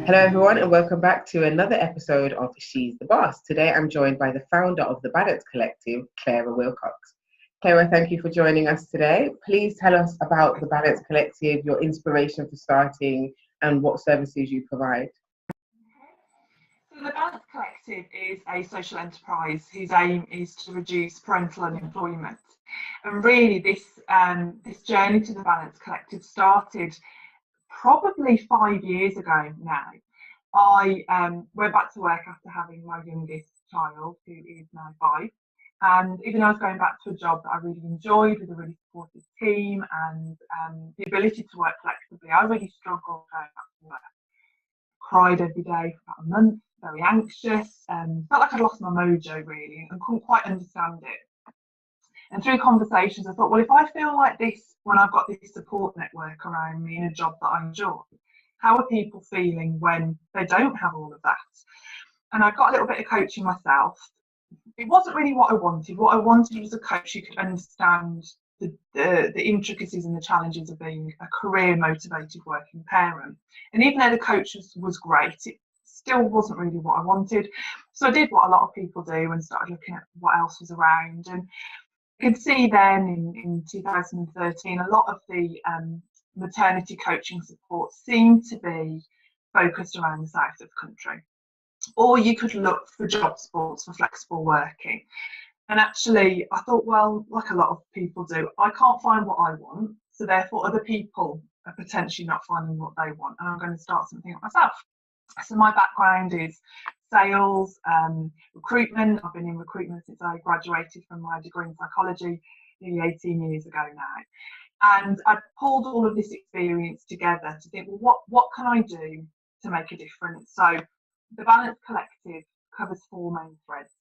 Hello, everyone, and welcome back to another episode of She's the Boss. Today, I'm joined by the founder of the Balance Collective, Clara Wilcox. Clara, thank you for joining us today. Please tell us about the Balance Collective, your inspiration for starting, and what services you provide. So the Balance Collective is a social enterprise whose aim is to reduce parental unemployment. And really, this journey to the Balance Collective started probably 5 years ago now. I went back to work after having my youngest child, who is now 5. And even though I was going back to a job that I really enjoyed with a really supportive team and the ability to work flexibly, I really struggled going back to work. Cried every day for about a month, very anxious, felt like I'd lost my mojo really and couldn't quite understand it. And through conversations, I thought, well, if I feel like this when I've got this support network around me in a job that I enjoy, how are people feeling when they don't have all of that? And I got a little bit of coaching myself. It wasn't really what I wanted. What I wanted was a coach who could understand the intricacies and the challenges of being a career motivated working parent. And even though the coach was great, it still wasn't really what I wanted. So I did what a lot of people do and started looking at what else was around. And I could see then in 2013, a lot of the maternity coaching support seemed to be focused around the south of the country. Or you could look for job sports for flexible working. And actually, I thought, well, like a lot of people do, I can't find what I want. So therefore, other people are potentially not finding what they want. And I'm going to start something up myself. So my background is sales, recruitment. I've been in recruitment since I graduated from my degree in psychology nearly 18 years ago now. And I pulled all of this experience together to think, well, what can I do to make a difference? So the Balance Collective covers 4 main threads.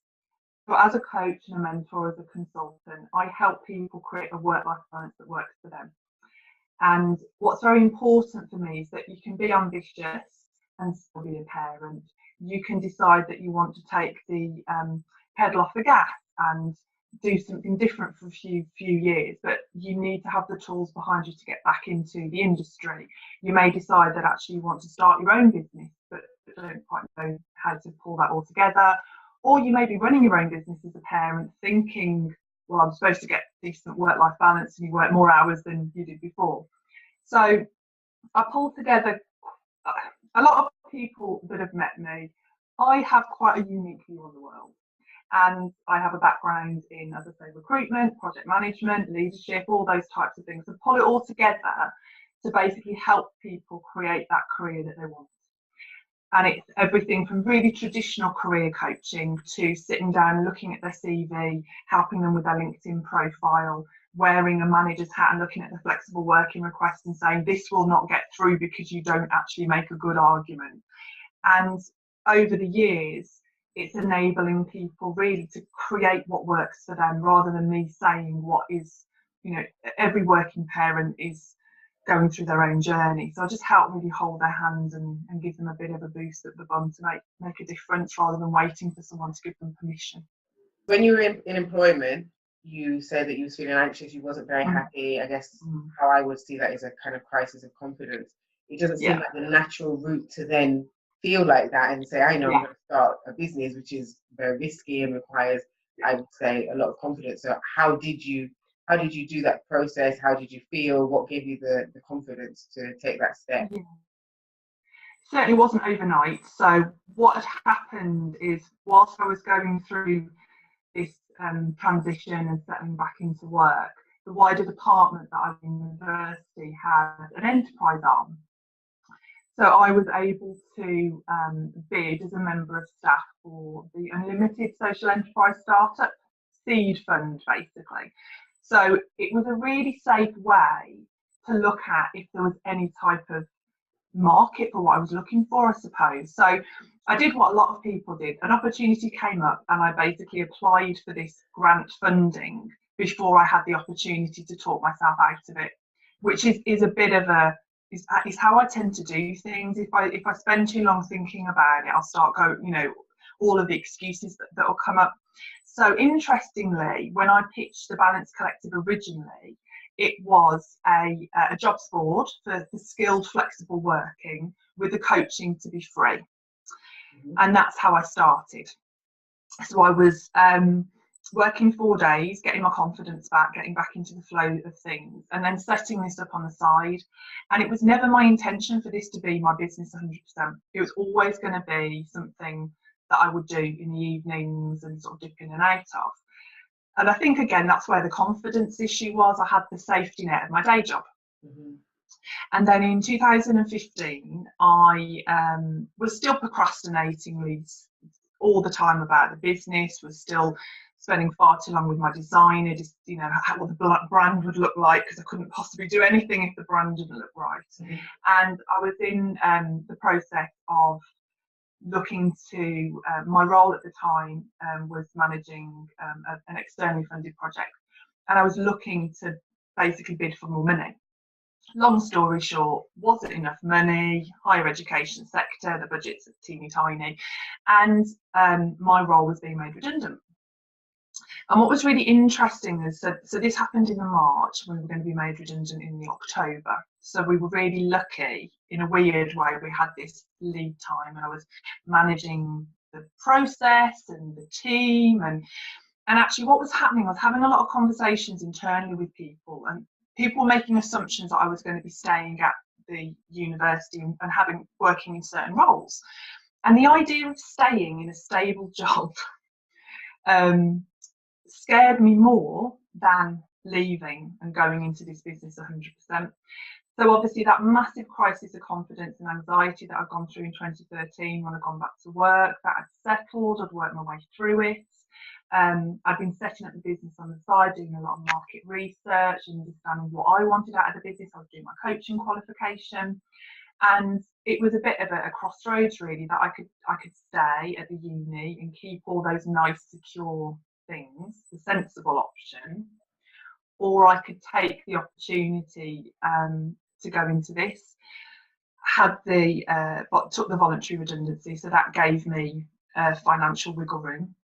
So as a coach and a mentor, as a consultant, I help people create a work-life balance that works for them. And what's very important for me is that you can be ambitious and still be a parent. You can decide that you want to take the pedal off the gas and do something different for a few years, but you need to have the tools behind you to get back into the industry. You may decide that actually you want to start your own business, but don't quite know how to pull that all together. Or you may be running your own business as a parent thinking, well, I'm supposed to get decent work-life balance, and you work more hours than you did before. So I pulled together a lot of people that have met me. I have quite a unique view on the world. And I have a background in, as I say, recruitment, project management, leadership, all those types of things. So pull it all together to basically help people create that career that they want. And it's everything from really traditional career coaching to sitting down and looking at their CV, helping them with their LinkedIn profile, wearing a manager's hat and looking at the flexible working request and saying, this will not get through because you don't actually make a good argument. And over the years, it's enabling people really to create what works for them rather than me saying what is, every working parent is going through their own journey. So I just help really hold their hands and give them a bit of a boost at the bum to make a difference rather than waiting for someone to give them permission. When you were in employment, you said that you were feeling anxious, you wasn't very happy. I guess how I would see that is a kind of crisis of confidence. It doesn't seem like the natural route to then feel like that and say, I know I'm going to start a business, which is very risky and requires, I would say, a lot of confidence. So how did you do that process? How did you feel? What gave you the confidence to take that step? Yeah. Certainly wasn't overnight. So what had happened is, whilst I was going through this transition and settling back into work, the wider department that I was in university had an enterprise arm. So I was able to bid as a member of staff for the Unlimited Social Enterprise Startup Seed Fund, basically. So it was a really safe way to look at if there was any type of market for what I was looking for, I suppose. So I did what a lot of people did. An opportunity came up and I basically applied for this grant funding before I had the opportunity to talk myself out of it, which is a bit of is how I tend to do things. If I spend too long thinking about it, I'll start all of the excuses that will come up. So interestingly, when I pitched the Balance Collective originally, it was a jobs board for skilled flexible working with the coaching to be free. And that's how I started. So I was working 4 days, getting my confidence back, getting back into the flow of things, and then setting this up on the side. And it was never my intention for this to be my business 100%. It was always going to be something that I would do in the evenings and sort of dip in and out of. And I think, again, that's where the confidence issue was. I had the safety net of my day job. And then in 2015, I was still procrastinating all the time about the business, was still spending far too long with my designer, just, you know, what the brand would look like, because I couldn't possibly do anything if the brand didn't look right. And I was in the process of looking to, my role at the time was managing an externally funded project, and I was looking to basically bid for more money. Long story short, wasn't enough money, higher education sector, the budget's teeny tiny, and my role was being made redundant. And what was really interesting is, so this happened in the March, when we were going to be made redundant in the October. So we were really lucky, in a weird way, we had this lead time, and I was managing the process and the team, and actually what was happening, I was having a lot of conversations internally with people, and people were making assumptions that I was going to be staying at the university and working in certain roles. And the idea of staying in a stable job scared me more than leaving and going into this business 100%. So obviously that massive crisis of confidence and anxiety that I'd gone through in 2013 when I'd gone back to work, that had settled, I'd worked my way through it. I'd been setting up the business on the side, doing a lot of market research and understanding what I wanted out of the business. I was doing my coaching qualification, and it was a bit of a crossroads really, that I could stay at the uni and keep all those nice secure things, the sensible option, or I could take the opportunity to go into this. Took the voluntary redundancy, so that gave me financial wiggle room.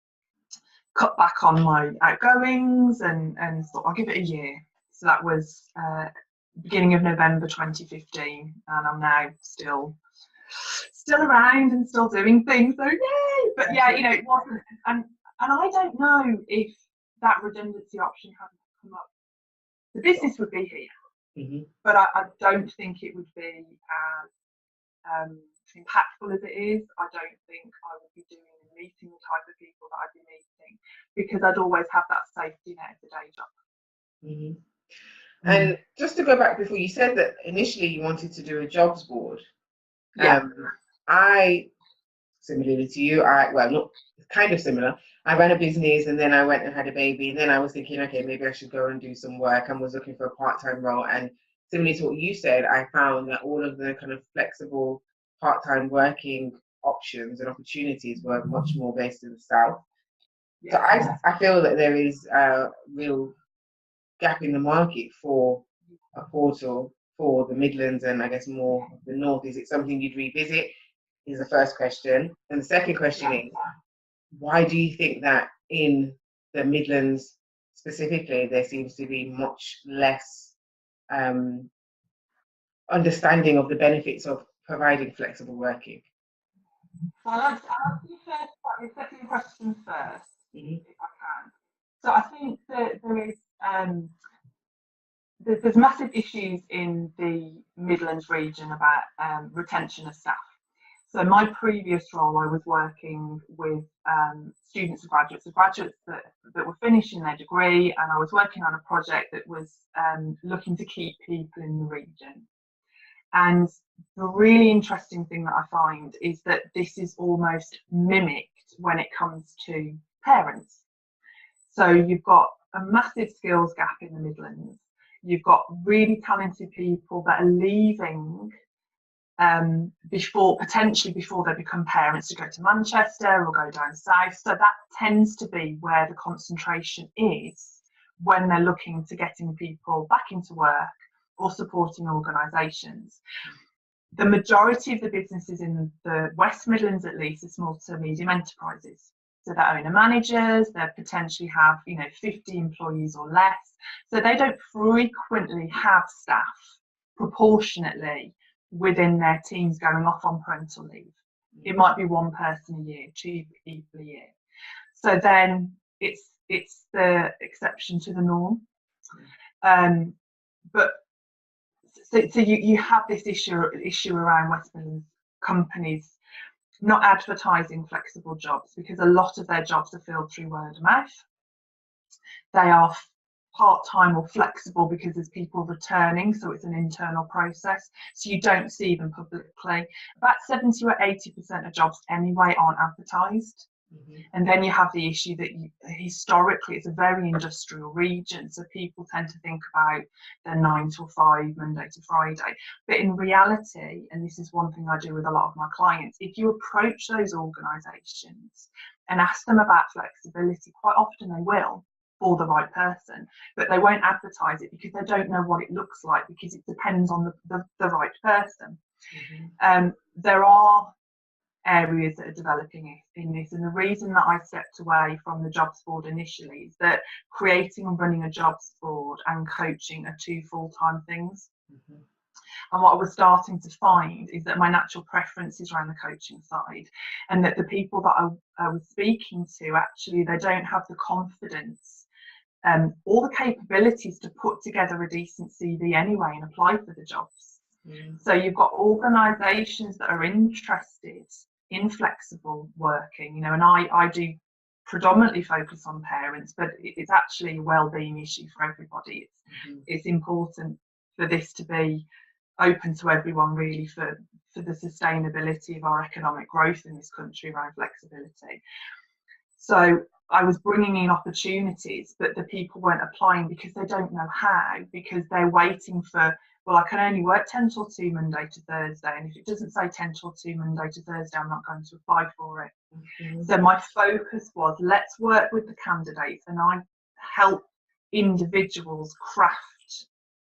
Cut back on my outgoings and thought I'll give it a year. So that was beginning of November 2015, and I'm now still around and still doing things. So yay! But yeah, you know, it wasn't, and I don't know if that redundancy option hadn't come up, the business would be here. But I don't think it would be as impactful as it is. I don't think I would be doing and meeting the type of people that I'd be meeting, because I'd always have that safety net of the day job. And just to go back, before you said that initially you wanted to do a jobs board. I, similarly to you, well, not kind of similar, I ran a business and then I went and had a baby, and then I was thinking, okay, maybe I should go and do some work, and was looking for a part-time role. And similarly to what you said, I found that all of the kind of flexible part-time working options and opportunities were much more based in the south. So I feel that there is a real gap in the market for a portal for the Midlands and I guess more the North. Is it something you'd revisit? Is the first question. And the second question is, why do you think that in the Midlands specifically there seems to be much less understanding of the benefits of providing flexible working? So I'll answer your second question first, if I can. So I think that there's massive issues in the Midlands region about retention of staff. So my previous role, I was working with students and graduates that were finishing their degree, and I was working on a project that was looking to keep people in the region. And the really interesting thing that I find is that this is almost mimicked when it comes to parents. So you've got a massive skills gap in the Midlands. You've got really talented people that are leaving potentially before they become parents, to go to Manchester or go down south. So that tends to be where the concentration is when they're looking to getting people back into work or supporting organisations. The majority of the businesses in the West Midlands, at least, are small to medium enterprises. So they're owner managers, they potentially have, 50 employees or less. So they don't frequently have staff proportionately within their teams going off on parental leave. It might be one person a year, two people a year. So then it's the exception to the norm. But so you have this issue around West Midlands companies not advertising flexible jobs, because a lot of their jobs are filled through word of mouth. They are part-time or flexible because there's people returning, so it's an internal process, so you don't see them publicly. About 70 or 80% of jobs anyway aren't advertised. And then you have the issue that historically it's a very industrial region, so people tend to think about their 9 to 5, Monday to Friday. But in reality, and this is one thing I do with a lot of my clients, if you approach those organisations and ask them about flexibility, quite often they will, for the right person, but they won't advertise it because they don't know what it looks like, because it depends on the right person. There are areas that are developing in this, and the reason that I stepped away from the jobs board initially is that creating and running a jobs board and coaching are two full-time things. And what I was starting to find is that my natural preference is around the coaching side, and that the people that I was speaking to, actually they don't have the confidence or the capabilities to put together a decent CV anyway and apply for the jobs. So you've got organisations that are interested in flexible working, and I do predominantly focus on parents, but it's actually a well-being issue for everybody. It's important for this to be open to everyone, really, for the sustainability of our economic growth in this country around flexibility. So I was bringing in opportunities, but the people weren't applying because they don't know how, because they're waiting for, well, I can only work 10 till 2 Monday to Thursday, and if it doesn't say 10 till 2 Monday to Thursday, I'm not going to apply for it. So my focus was, let's work with the candidates, and I help individuals craft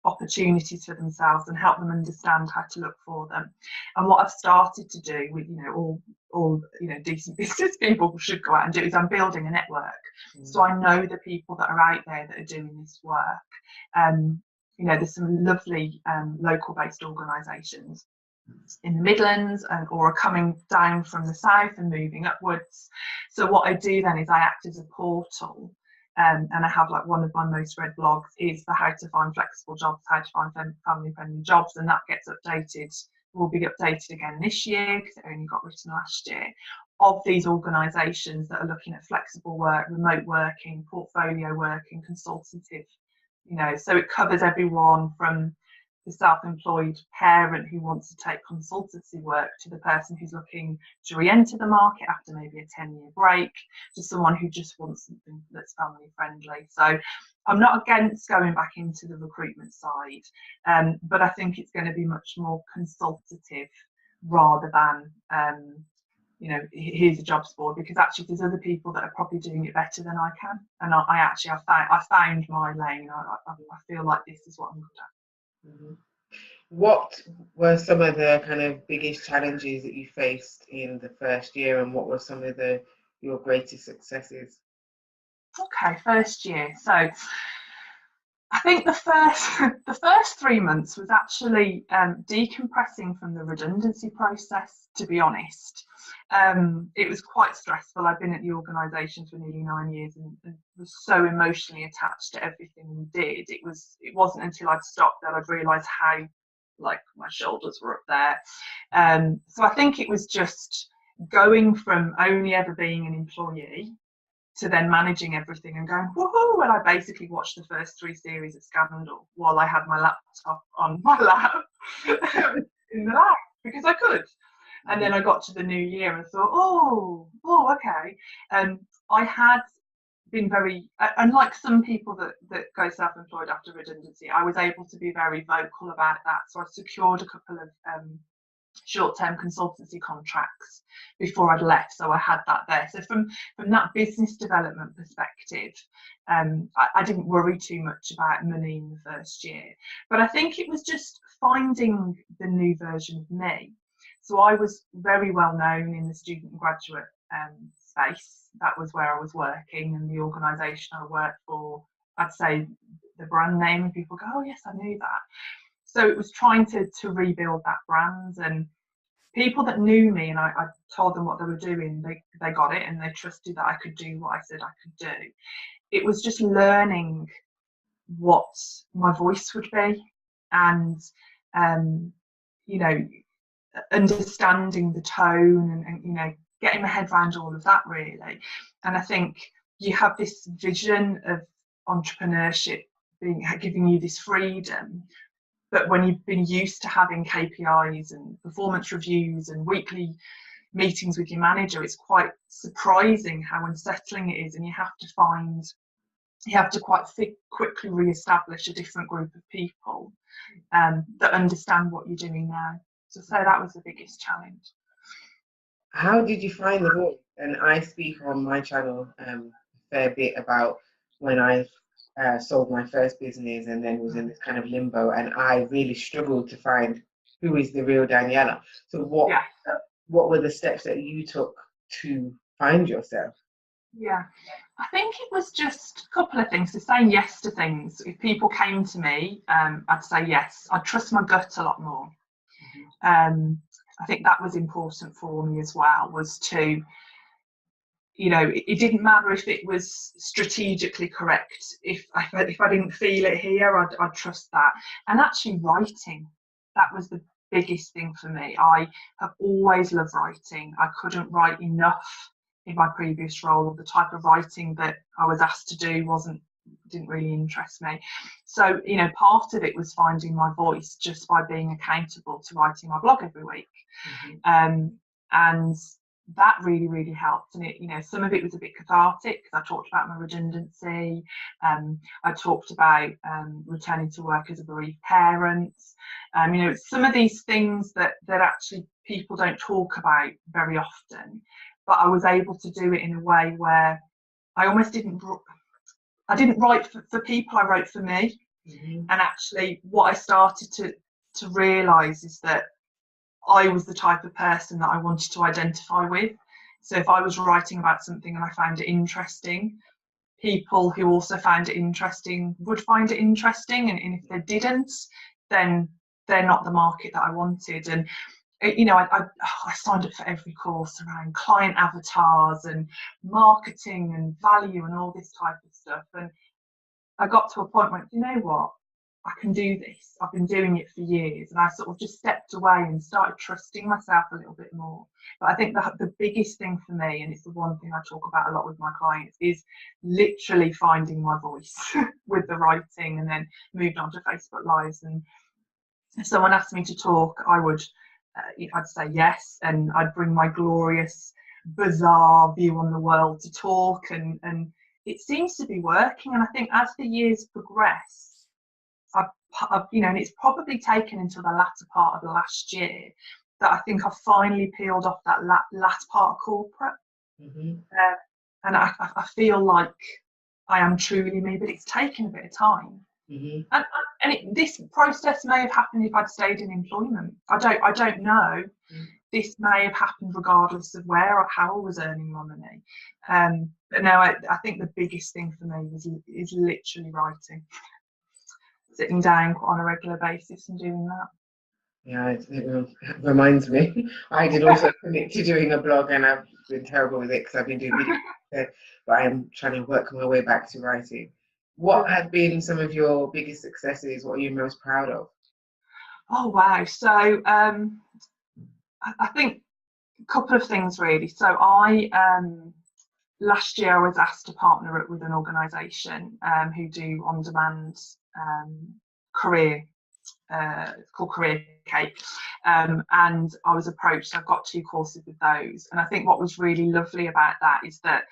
opportunities for themselves and help them understand how to look for them. And what I've started to do with all decent business people should go out and do is I'm building a network. So I know the people that are out there that are doing this work. There's some lovely local based organisations in the Midlands or are coming down from the south and moving upwards. So what I do then is I act as a portal. And I have, like, one of my most read blogs is the how to find flexible jobs, how to find family friendly jobs, and that gets updated, will be updated again this year because it only got written last year, of these organisations that are looking at flexible work, remote working, portfolio working, consultative, so it covers everyone from the self-employed parent who wants to take consultancy work to the person who's looking to re-enter the market after maybe a 10-year break, to someone who just wants something that's family friendly. So I'm not against going back into the recruitment side, but I think it's going to be much more consultative rather than here's a jobs board, because actually there's other people that are probably doing it better than I can, and I found my lane. I feel like this is what I'm good at. What were some of the kind of biggest challenges that you faced in the first year, and what were some of your greatest successes? Okay, first year. So I think the first 3 months was actually decompressing from the redundancy process, to be honest. It was quite stressful. I've been at the organisation for nearly 9 years and was so emotionally attached to everything we did. It wasn't until I'd stopped that I'd realised how, like, my shoulders were up there. So I think it was just going from only ever being an employee to then managing everything and going, woohoo! And I basically watched the first 3 series of Scandal while I had my laptop on my lap in the lab, because I could. And then I got to the new year and thought, oh, okay. I had been very, unlike some people that go self-employed after redundancy, I was able to be very vocal about that. So I secured a couple of short-term consultancy contracts before I'd left, so I had that there. So from that business development perspective, I didn't worry too much about money in the first year, but I think it was just finding the new version of me. So I was very well known in the student and graduate space. That was where I was working, and the organisation I worked for, I'd say the brand name, and people go, oh yes, I knew that. So it was trying to rebuild that brand, and people that knew me and I told them what they were doing, they got it, and they trusted that I could do what I said I could do. It was just learning what my voice would be, and you know, understanding the tone, and you know, getting my head around all of that really. And I think you have this vision of entrepreneurship giving you this freedom, but when you've been used to having KPIs and performance reviews and weekly meetings with your manager, it's quite surprising how unsettling it is, and you have to quite quickly re-establish a different group of people that understand what you're doing now. So that was the biggest challenge. How did you find the voice? And I speak on my channel a fair bit about when I sold my first business and then was in this kind of limbo, and I really struggled to find who is the real Daniela. So what were the steps that you took to find yourself? Yeah, I think it was just a couple of things. So saying yes to things. If people came to me, I'd say yes. I'd trust my gut a lot more. I think that was important for me as well, was to, you know, it didn't matter if it was strategically correct. If I didn't feel it here, I'd trust that. And actually writing, that was the biggest thing for me. I have always loved writing. I couldn't write enough in my previous role, or the type of writing that I was asked to do didn't really interest me. So, you know, part of it was finding my voice just by being accountable to writing my blog every week. And that really, really helped. And it, you know, some of it was a bit cathartic because I talked about my redundancy. I talked about returning to work as a bereaved parent. You know, some of these things that actually people don't talk about very often, but I was able to do it in a way where I almost didn't write for people, I wrote for me. And actually what I started to realise is that I was the type of person that I wanted to identify with. So if I was writing about something and I found it interesting, people who also found it interesting would find it interesting. And if they didn't, then they're not the market that I wanted. And you know, I signed up for every course around client avatars and marketing and value and all this type of stuff. And I got to a point where, you know what, I can do this. I've been doing it for years. And I sort of just stepped away and started trusting myself a little bit more. But I think the biggest thing for me, and it's the one thing I talk about a lot with my clients, is literally finding my voice with the writing, and then moved on to Facebook Lives. And if someone asked me to talk, I'd say yes, and I'd bring my glorious, bizarre view on the world to talk, and it seems to be working. And I think as the years progress, I've you know, and it's probably taken until the latter part of the last year that I think I've finally peeled off that last part of corporate, and I feel like I am truly me, but it's taken a bit of time. And this process may have happened if I'd stayed in employment. I don't know. This may have happened regardless of where or how I was earning my money. But no, I think the biggest thing for me is literally writing, sitting down on a regular basis and doing that. Yeah, it reminds me. I did also commit to doing a blog, and I've been terrible with it because I've been doing videos, but I am trying to work my way back to writing. What have been some of your biggest successes? What are you most proud of? Oh, wow. So I think a couple of things really. So last year I was asked to partner up with an organisation who do on-demand career. It's called Career Cake, and I was approached. I've got 2 courses with those, and I think what was really lovely about that is that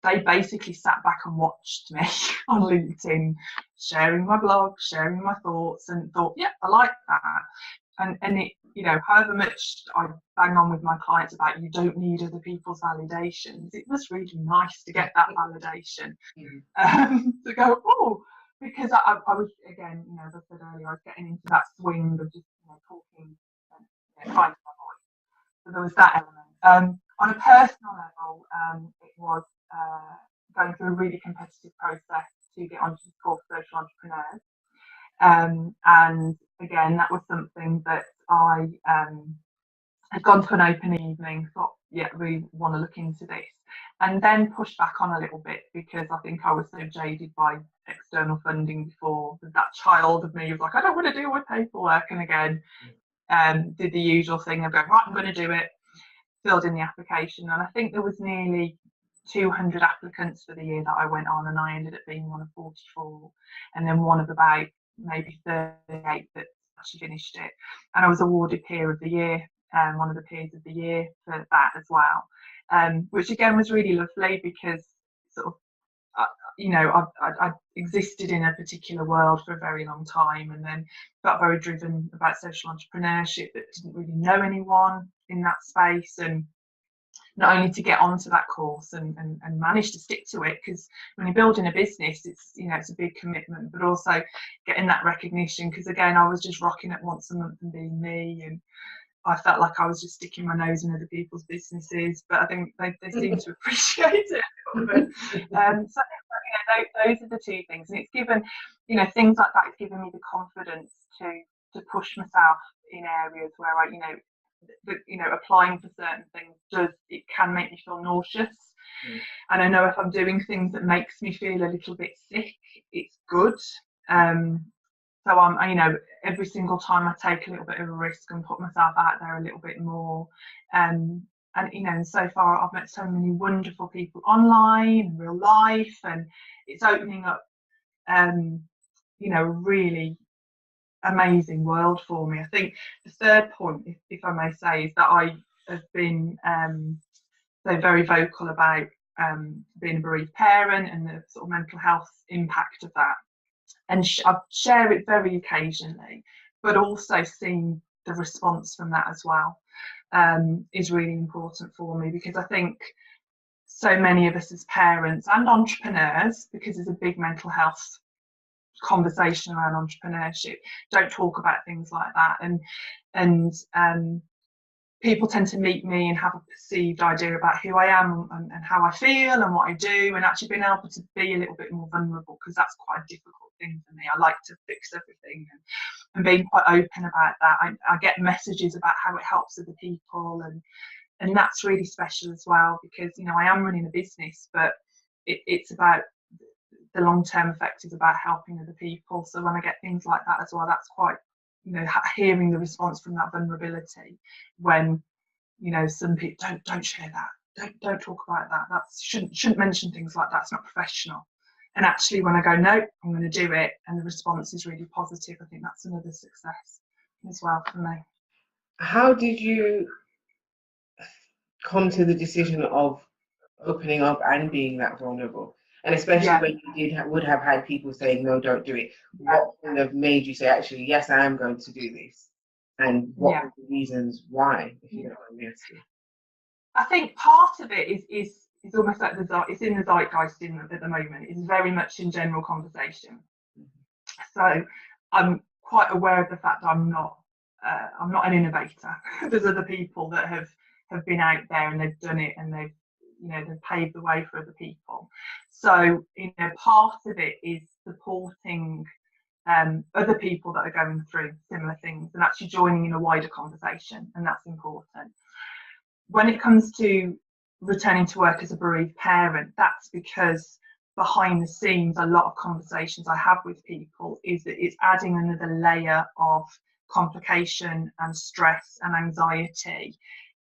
they basically sat back and watched me on LinkedIn, sharing my blog, sharing my thoughts, and thought, yeah, I like that. And it, you know, however much I bang on with my clients about you don't need other people's validations, it was really nice to get that validation. To go, oh, because I was, again, you know, as I said earlier, I was getting into that swing of just, you know, talking and finding my voice. So there was that element. On a personal level, was going through a really competitive process to get onto the school for social entrepreneurs. And again, that was something that I had gone to an open evening, thought, yeah, we want to look into this, and then pushed back on a little bit because I think I was so jaded by external funding before. That child of me was like, I don't want to deal with paperwork, and again, did the usual thing of going, right, I'm going to do it, filled in the application, and I think there was nearly 200 applicants for the year that I went on, and I ended up being one of 44, and then one of about maybe 38 that actually finished it, and I was awarded Peer of the Year, one of the Peers of the Year for that as well, which again was really lovely because sort of I existed in a particular world for a very long time, and then got very driven about social entrepreneurship, but didn't really know anyone in that space, and not only to get onto that course and manage to stick to it, because when you're building a business, it's it's a big commitment, but also getting that recognition, because again, I was just rocking it once a month and being me, and I felt like I was just sticking my nose in other people's businesses, but I think they seem to appreciate it a little bit. So those are the two things, and it's given things like that. It's given me the confidence to push myself in areas where applying for certain things can make me feel nauseous, and I know if I'm doing things that makes me feel a little bit sick, it's good. So I'm every single time I take a little bit of a risk and put myself out there a little bit more, and so far I've met so many wonderful people online in real life, and it's opening up a really amazing world for me. I think the third point, if I may say, is that I have been so very vocal about being a bereaved parent and the sort of mental health impact of that, and I share it very occasionally, but also seeing the response from that as well is really important for me, because I think so many of us as parents and entrepreneurs, because there's a big mental health conversation around entrepreneurship, don't talk about things like that, and people tend to meet me and have a perceived idea about who I am and how I feel and what I do, and actually being able to be a little bit more vulnerable, because that's quite a difficult thing for me. I like to fix everything, and being quite open about that. I get messages about how it helps other people, and that's really special as well, because I am running a business, but it's about the long-term effect is about helping other people. So when I get things like that as well, that's quite hearing the response from that vulnerability, when some people don't share that, don't talk about that, shouldn't mention things like that, it's not professional. And actually when I go, no, I'm going to do it, and the response is really positive, I think that's another success as well for me. How did you come to the decision of opening up and being that vulnerable? And especially when you would have had people saying, no, don't do it. What kind of made you say, actually, yes, I am going to do this? And what were the reasons why, if you don't mind me asking? I think part of it is almost like it's in the zeitgeist at the moment. It's very much in general conversation. So I'm quite aware of the fact that I'm not an innovator. There's other people that have been out there and they've done it, and they've paved the way for other people. So part of it is supporting other people that are going through similar things and actually joining in a wider conversation, and that's important. When it comes to returning to work as a bereaved parent, that's because behind the scenes, a lot of conversations I have with people is that it's adding another layer of complication and stress and anxiety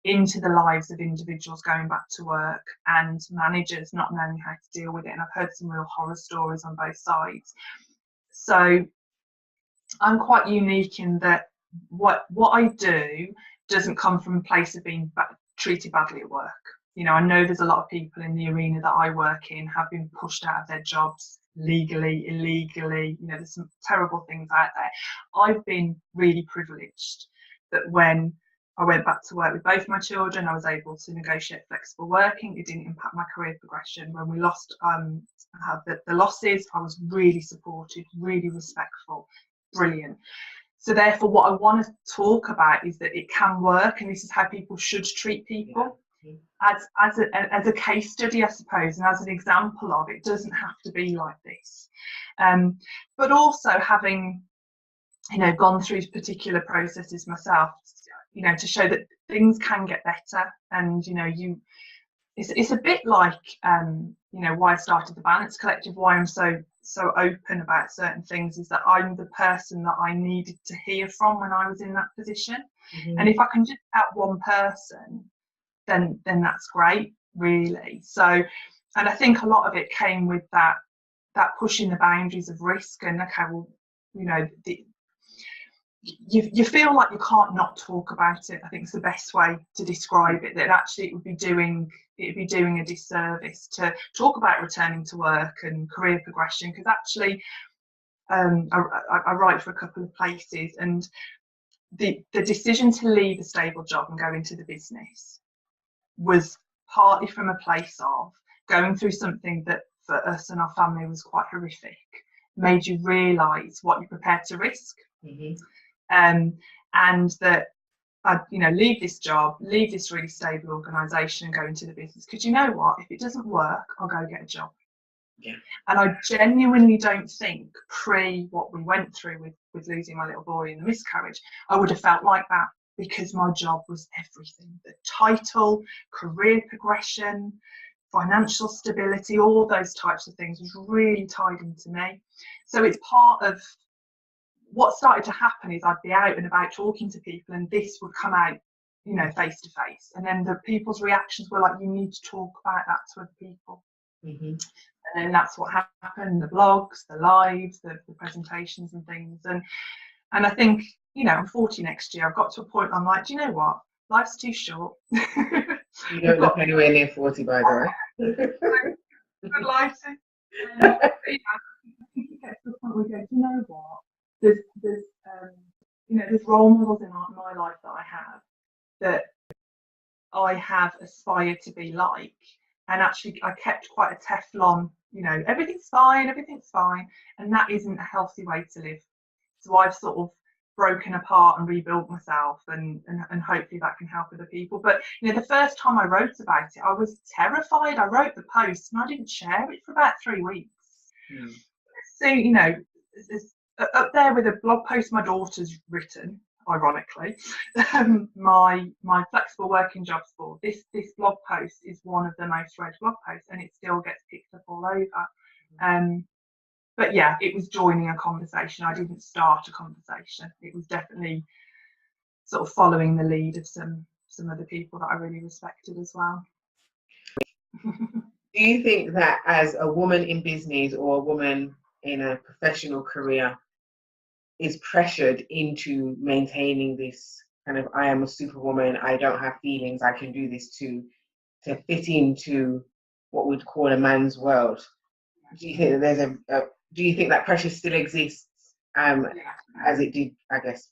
into the lives of individuals going back to work, and managers not knowing how to deal with it. And I've heard some real horror stories on both sides. So I'm quite unique in that what I do doesn't come from a place of being treated badly at work. I know there's a lot of people in the arena that I work in have been pushed out of their jobs legally, illegally. There's some terrible things out there. I've been really privileged that when I went back to work with both my children, I was able to negotiate flexible working. It didn't impact my career progression. When we lost the losses, I was really supported, really respectful, brilliant. So therefore, what I want to talk about is that it can work, and this is how people should treat people. as a case study, I suppose, and as an example of it doesn't have to be like this. But also having, gone through particular processes myself, to show that things can get better, and it's a bit like why I started the Balance Collective, why I'm so open about certain things, is that I'm the person that I needed to hear from when I was in that position. And if I can just help one person, then that's great, really. So, and I think a lot of it came with that pushing the boundaries of risk, and okay, well, you feel like you can't not talk about it. I think it's the best way to describe it, that actually it would be doing a disservice to talk about returning to work and career progression, because actually I write for a couple of places, and the decision to leave a stable job and go into the business was partly from a place of going through something that for us and our family was quite horrific, made you realise what you're prepared to risk. And that I'd leave this job, leave this really stable organisation and go into the business, because you know what, if it doesn't work, I'll go get a job. And I genuinely don't think, pre what we went through with losing my little boy in the miscarriage, I would have felt like that, because my job was everything. The title, career progression, financial stability, all those types of things was really tied into me. So it's part of what started to happen. Is I'd be out and about talking to people, and this would come out, face to face, and then the people's reactions were like, you need to talk about that to other people. And then that's what happened, the blogs, the lives, the presentations and things. And I think, I'm 40 next year, I've got to a point, I'm like, do you know what, life's too short. You don't look anywhere near 40, by the way. Good life. I think it gets to the point where we go, do you know what, there's role models in my life that I have aspired to be like, and actually I kept quite a Teflon, everything's fine, and that isn't a healthy way to live. So I've sort of broken apart and rebuilt myself, and hopefully that can help other people. But the first time I wrote about it, I was terrified. I wrote the post and I didn't share it for about 3 weeks. So there's up there with a blog post my daughter's written, ironically, my flexible working jobs board, this blog post is one of the most read blog posts, and it still gets picked up all over. But yeah, it was joining a conversation. I didn't start a conversation. It was definitely sort of following the lead of some other people that I really respected as well. Do you think that as a woman in business, or a woman in a professional career, is pressured into maintaining this kind of, I am a superwoman, I don't have feelings, I can do this to fit into what we'd call a man's world? Do you think that do you think that pressure still exists, as it did, I guess,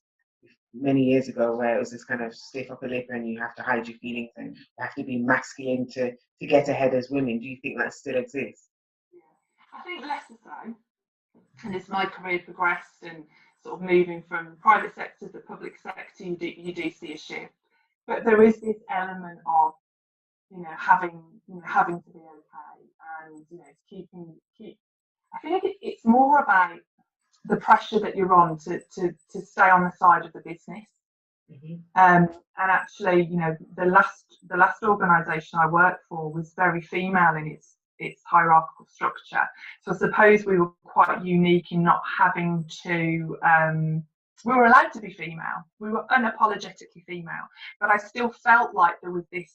many years ago, where it was this kind of stiff upper lip and you have to hide your feelings and you have to be masculine to get ahead as women? Do you think that still exists? I think less so. And as my career progressed and sort of moving from private sector to public sector, you do see a shift. But there is this element of, having to be okay, and I think it's more about the pressure that you're on to stay on the side of the business. And actually, the last organisation I worked for was very female in its hierarchical structure. So I suppose we were quite unique in not having to, we were allowed to be female. We were unapologetically female, but I still felt like there was this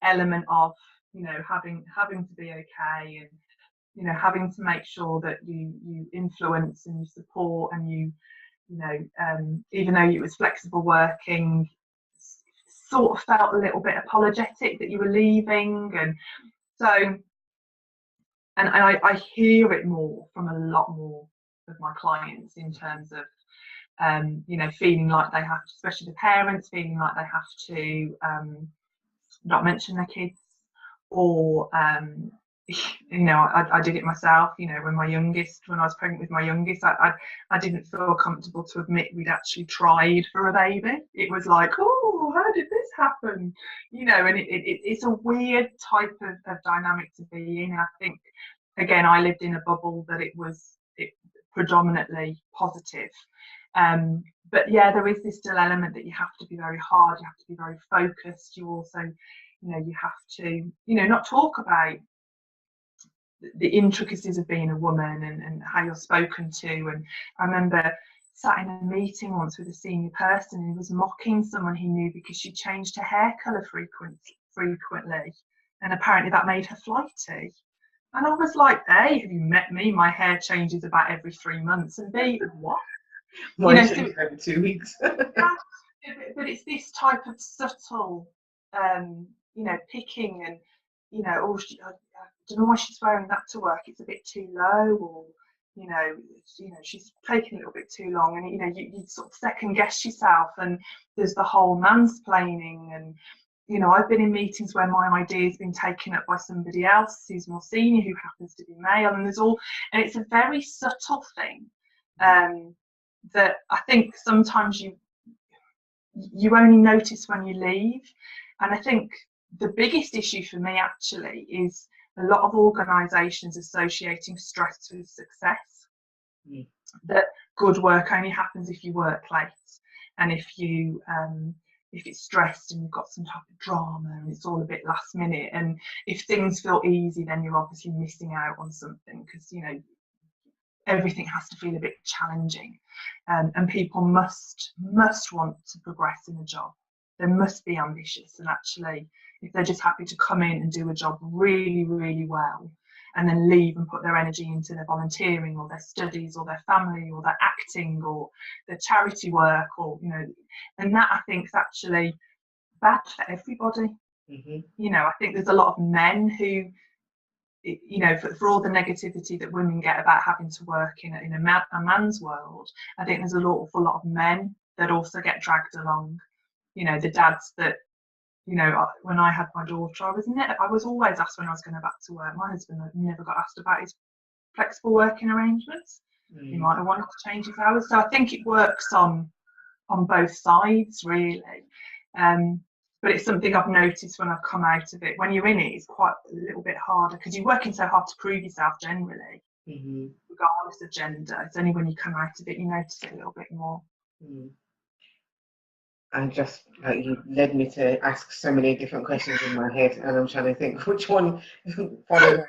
element of, having to be okay, and, having to make sure that you influence and you support, and even though it was flexible working, sort of felt a little bit apologetic that you were leaving. And so, and I hear it more from a lot more of my clients in terms of, feeling like they have to, especially the parents, feeling like they have to not mention their kids, or I did it myself. When I was pregnant with my youngest, I didn't feel comfortable to admit we'd actually tried for a baby. It was like, oh, how did this happen? And it's a weird type of dynamic to be in. I think, again, I lived in a bubble that it predominantly positive. But yeah, there is this still element that you have to be very hard, you have to be very focused. You also, you have to, not talk about the intricacies of being a woman and how you're spoken to. And I remember sat in a meeting once with a senior person and he was mocking someone he knew because she changed her hair colour frequently, and apparently that made her flighty. And I was like, A, have you met me? My hair changes about every 3 months. And B, what? Mine changes every 2 weeks. But it's this type of subtle, picking and, I don't know why she's wearing that to work. It's a bit too low, or she's taking a little bit too long, and you sort of second guess yourself. And there's the whole mansplaining, and I've been in meetings where my idea has been taken up by somebody else who's more senior, who happens to be male, and it's a very subtle thing that I think sometimes you only notice when you leave. And I think the biggest issue for me actually is a lot of organisations associating stress with success. That good work only happens if you work late, and if it's stressed and you've got some type of drama and it's all a bit last minute, and if things feel easy, then you're obviously missing out on something, because everything has to feel a bit challenging, and people must want to progress in a job. They must be ambitious, and actually, if they're just happy to come in and do a job really, really well, and then leave and put their energy into their volunteering or their studies or their family or their acting or their charity work, or and that, I think, is actually bad for everybody. I think there's a lot of men who, for all the negativity that women get about having to work in a man's world, I think there's an awful lot of men that also get dragged along. The dads that, when I had my daughter, I was always asked when I was going back to work. My husband never got asked about his flexible working arrangements. He might have wanted to change his hours. So I think it works on both sides, really. But it's something I've noticed when I've come out of it. When you're in it, it's quite a little bit harder because you're working so hard to prove yourself generally, regardless of gender. It's only when you come out of it you notice it a little bit more. And just like you led me to ask so many different questions in my head, and I'm trying to think which one follow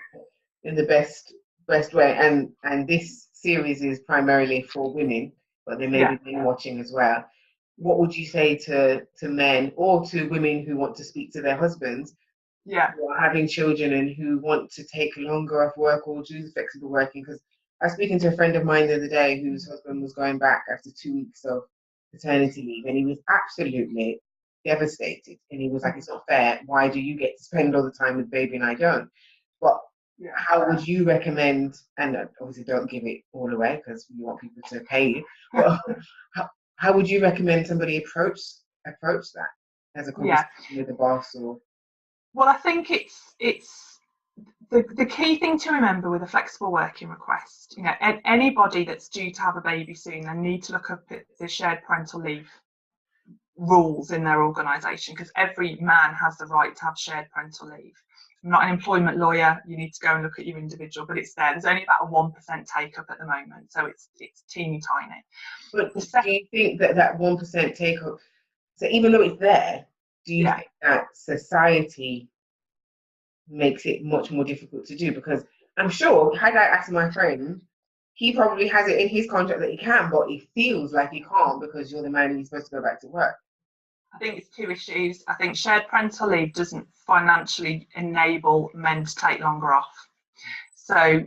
in the best way. And this series is primarily for women, but there may be men watching as well. What would you say to men or to women who want to speak to their husbands, who are having children and who want to take longer off work or do flexible working? Because I was speaking to a friend of mine the other day whose husband was going back after 2 weeks of paternity leave, and he was absolutely devastated. And he was like, "It's not fair. Why do you get to spend all the time with baby and I don't?" But how would you recommend? And obviously, don't give it all away because you want people to pay you. But how would you recommend somebody approach that as a conversation with the boss? Or well, I think it's the key thing to remember with a flexible working request. Anybody that's due to have a baby soon, they need to look up at the shared parental leave rules in their organisation, because every man has the right to have shared parental leave. I'm not an employment lawyer. You need to go and look at your individual, but it's there. There's only about a 1% take up at the moment, so it's teeny tiny. But do you think that 1% take up? So even though it's there, do you think that society makes it much more difficult to do? Because I'm sure, had I asked my friend, he probably has it in his contract that he can, but he feels like he can't because you're the man and he's supposed to go back to work. I think it's two issues. I think shared parental leave doesn't financially enable men to take longer off. So,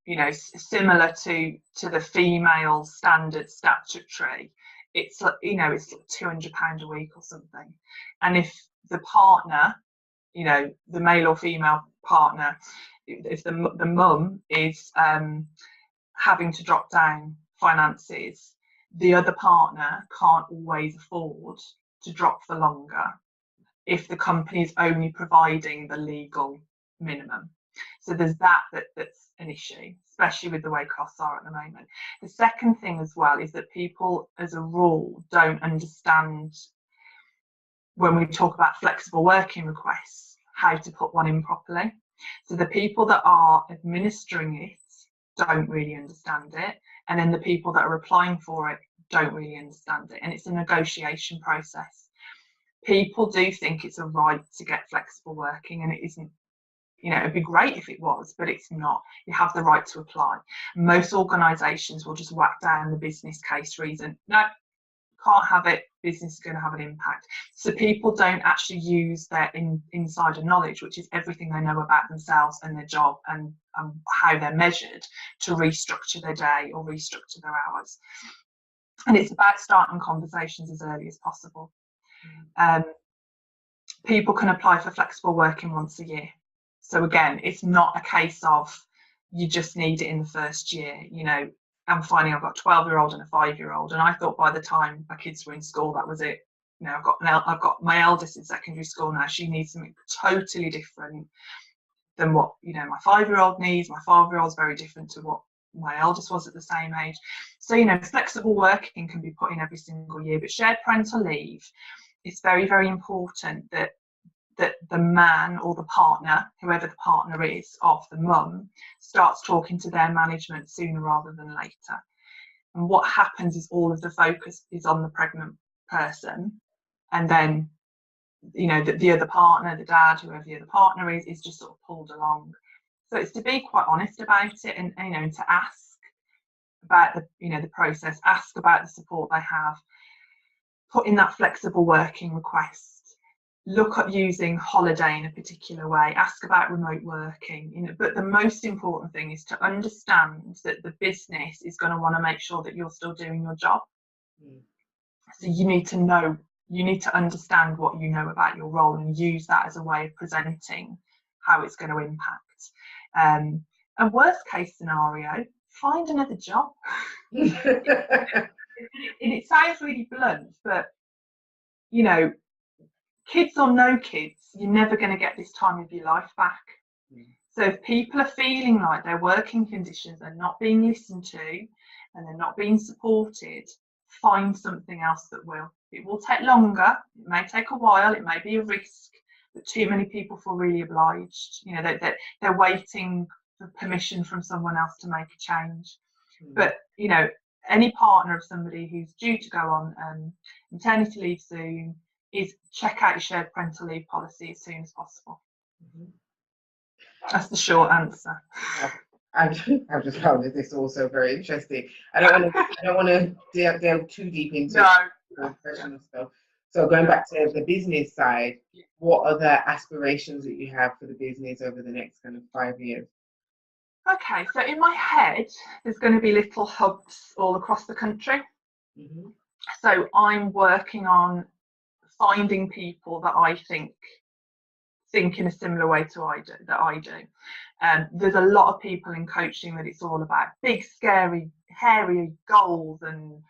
similar to the female standard statutory, it's it's £200 a week or something. And if the partner, the male or female partner, if the mum is having to drop down finances, the other partner can't always afford to drop for longer if the company is only providing the legal minimum. So there's that's an issue, especially with the way costs are at the moment. The second thing as well is that people, as a rule, don't understand, when we talk about flexible working requests, how to put one in properly. So the people that are administering it don't really understand it, and then the people that are applying for it don't really understand it, and it's a negotiation process. People do think it's a right to get flexible working, and it isn't. You know, it'd be great if it was, but it's not. You have the right to apply. Most organisations will just whack down the business case reason. No, can't have it. Business is going to have an impact. So people don't actually use their insider knowledge, which is everything they know about themselves and their job and how they're measured, to restructure their day or restructure their hours. And it's about starting conversations as early as possible. People can apply for flexible working once a year. So again, it's not a case of you just need it in the first year. You know, I'm finding I've got a 12-year-old and a 5-year-old, and I thought by the time my kids were in school, that was it. You know, I've got my eldest in secondary school now. She needs something totally different than what, you know, my 5-year-old needs. My 5-year-old's very different to what my eldest was at the same age. So, you know, flexible working can be put in every single year, but shared parental leave, it's very, very important that the man or the partner, whoever the partner is of the mum, starts talking to their management sooner rather than later. And what happens is all of the focus is on the pregnant person, and then, you know, the other partner, the dad, whoever the other partner is just sort of pulled along. So it's to be quite honest about it, and you know, to ask about the, you know, the process, ask about the support they have, put in that flexible working request. Look at using holiday in a particular way, ask about remote working, you know, but the most important thing is to understand that the business is going to want to make sure that you're still doing your job. So you need to know, you need to understand what you know about your role and use that as a way of presenting how it's going to impact. And worst case scenario, find another job. It sounds really blunt, but, you know, kids or no kids, you're never going to get this time of your life back. So if people are feeling like their working conditions are not being listened to and they're not being supported, find something else that will. It will take longer, it may take a while, it may be a risk, but too many people feel really obliged. You know, they're waiting for permission from someone else to make a change. But, you know, any partner of somebody who's due to go on maternity leave soon, is check out your shared parental leave policy as soon as possible. That's the short answer. I've just found this also very interesting. I don't want to delve too deep into professional stuff. So going back to the business side, what are the aspirations that you have for the business over the next kind of 5 years? Okay, so in my head, there's going to be little hubs all across the country. So I'm working on finding people that I think in a similar way to I do. There's a lot of people in coaching that it's all about big, scary, hairy goals and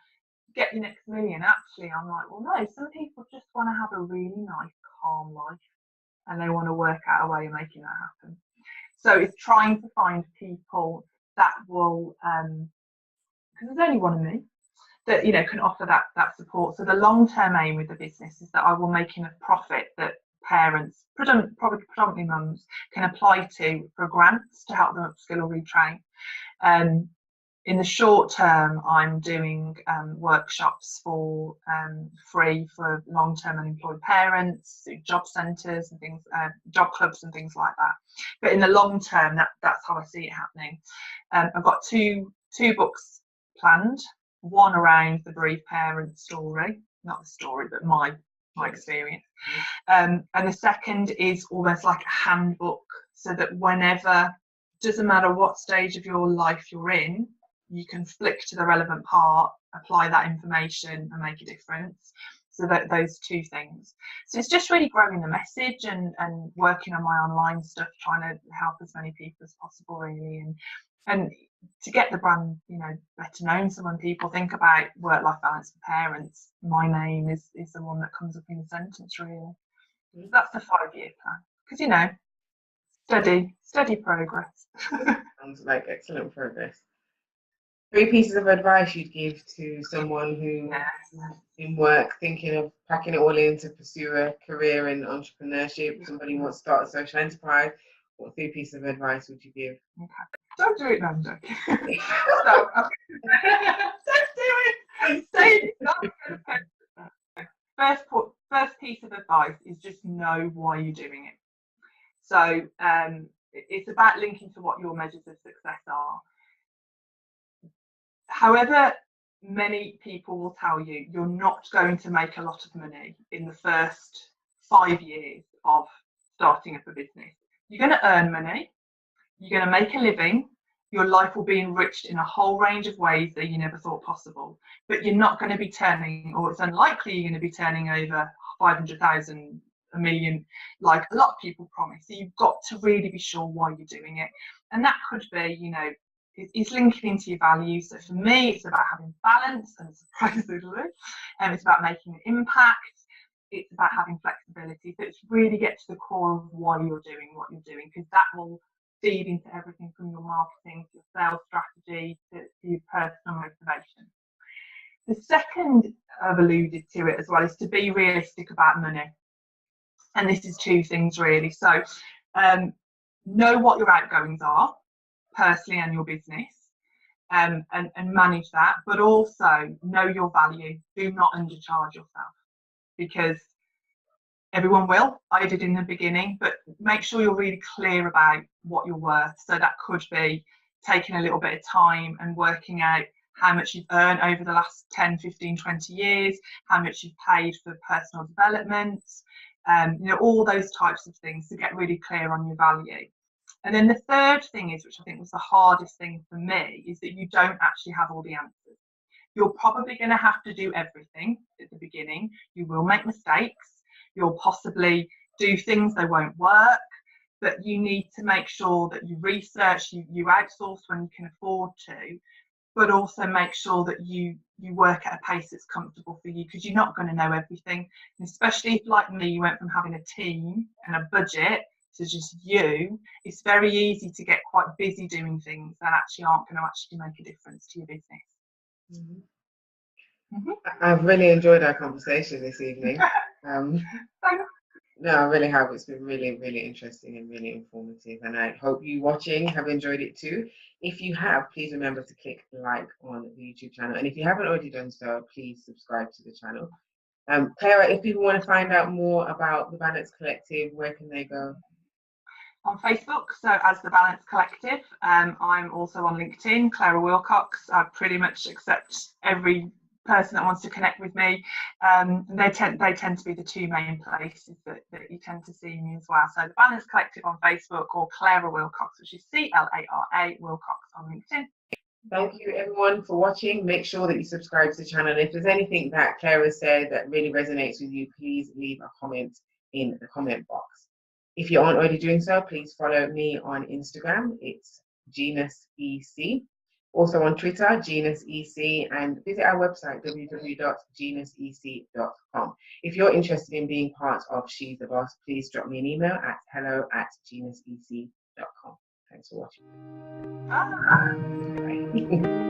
get your next million. Actually, I'm like, well, no, some people just want to have a really nice, calm life, and they want to work out a way of making that happen. So it's trying to find people that will, because there's only one of me, that, you know, can offer that support. So the long-term aim with the business is that I will make enough profit that parents, predominantly mums, can apply to for grants to help them upskill or retrain. In the short term, I'm doing workshops for free for long-term unemployed parents, job centres and things, job clubs and things like that. But in the long term, that's how I see it happening. I've got two books planned. One around the bereaved parent story, not the story, but my experience. And the second is almost like a handbook, so that whenever, doesn't matter what stage of your life you're in, you can flick to the relevant part, apply that information and make a difference. So that those two things. So it's just really growing the message and working on my online stuff, trying to help as many people as possible, really, and to get the brand, you know, better known. So when people think about work-life balance for parents, my name is the one that comes up in the sentence, really. So that's the 5-year plan. Because, you know, Steady progress. Sounds like excellent progress. 3 pieces of advice you'd give to someone who in work thinking of packing it all in to pursue a career in entrepreneurship, somebody wants to start a social enterprise, what 3 pieces of advice would you give? Okay. Don't do it, Nando. Don't do it. Say first piece of advice is just know why you're doing it. So it's about linking to what your measures of success are. However many people will tell you, you're not going to make a lot of money in the first 5 years of starting up a business. You're going to earn money, you're going to make a living, your life will be enriched in a whole range of ways that you never thought possible, but you're not going to be turning, or it's unlikely you're going to be turning over 500,000, a million, like a lot of people promise. So you've got to really be sure why you're doing it. And that could be, you know, it's linking into your values. So for me, it's about having balance, and surprisingly, it's about making an impact. It's about having flexibility. So it's really get to the core of why you're doing what you're doing, because that will feed into everything from your marketing to your sales strategy to your personal motivation. The second, I've alluded to it as well, is to be realistic about money. And this is 2 things really. So know what your outgoings are, personally and your business, and manage that, but also know your value. Do not undercharge yourself, because everyone will. I did in the beginning, but make sure you're really clear about what you're worth. So that could be taking a little bit of time and working out how much you've earned over the last 10, 15, 20 years, how much you've paid for personal development, you know, all those types of things, to get really clear on your value. And then the third thing is, which I think was the hardest thing for me, is that you don't actually have all the answers. You're probably going to have to do everything at the beginning. You will make mistakes. You'll possibly do things that won't work, but you need to make sure that you research, you outsource when you can afford to, but also make sure that you work at a pace that's comfortable for you, because you're not going to know everything. And especially if, like me, you went from having a team and a budget to just you, it's very easy to get quite busy doing things that actually aren't going to actually make a difference to your business. Mm-hmm. I've really enjoyed our conversation this evening. No, I really have. It's been really, really interesting and really informative, and I hope you watching have enjoyed it too. If you have, please remember to click like on the YouTube channel, and if you haven't already done so, please subscribe to the channel. Clara, if people want to find out more about the Balance Collective, where can they go? On Facebook, so as the Balance Collective. I'm also on LinkedIn, Clara Wilcox. I pretty much accept every person that wants to connect with me. They tend to be the 2 main places that you tend to see me as well. So the Balance Collective on Facebook, or Clara Wilcox, which is CLARA Wilcox on LinkedIn. Thank you everyone for watching. Make sure that you subscribe to the channel. And if there's anything that Clara said that really resonates with you, please leave a comment in the comment box. If you aren't already doing so, please follow me on Instagram. It's GenusEC. Also on Twitter, GenusEC, and visit our website, www.genusec.com. If you're interested in being part of She's the Boss, please drop me an email at hello@genusec.com. Thanks for watching. Bye.